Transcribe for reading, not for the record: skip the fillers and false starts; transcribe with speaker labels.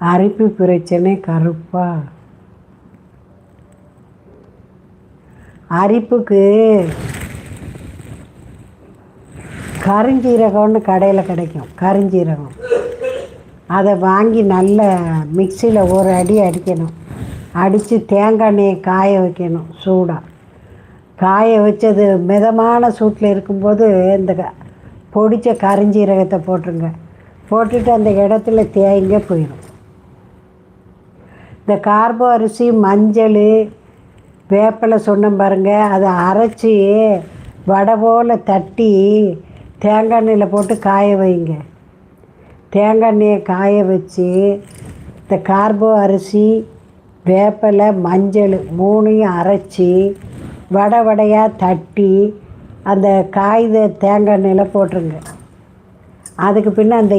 Speaker 1: அரிப்பு பிரச்சனை கருப்பா? அரிப்புக்கு கருஞ்சீரகம்னு கடையில் கிடைக்கும். கருஞ்சீரகம் அதை வாங்கி நல்ல மிக்சியில் ஒரு அடி அடிக்கணும். அடித்து தேங்காய் எண்ணெயை காய வைக்கணும். சூடாக காய வச்சது மிதமான சூட்டில் இருக்கும்போது இந்த பொடித்த கருஞ்சீரகத்தை போட்டுருங்க. போட்டுட்டு அந்த இடத்துல தேய்ங்க போயிடும். இந்த கார்போ அரிசி, மஞ்சள், வேப்பிலை சொன்ன பாருங்கள், அதை அரைச்சி வடை போல் தட்டி தேங்காய் எண்ணெயில் போட்டு காய வைங்க. தேங்காய் எண்ணெயை காய வச்சு இந்த கார்போ அரிசி, வேப்பிலை, மஞ்சள் மூணையும் அரைச்சி வடையாக தட்டி அந்த காய்த தேங்காய் எண்ணெயில் போட்டுருங்க. அதுக்கு பின்ன அந்த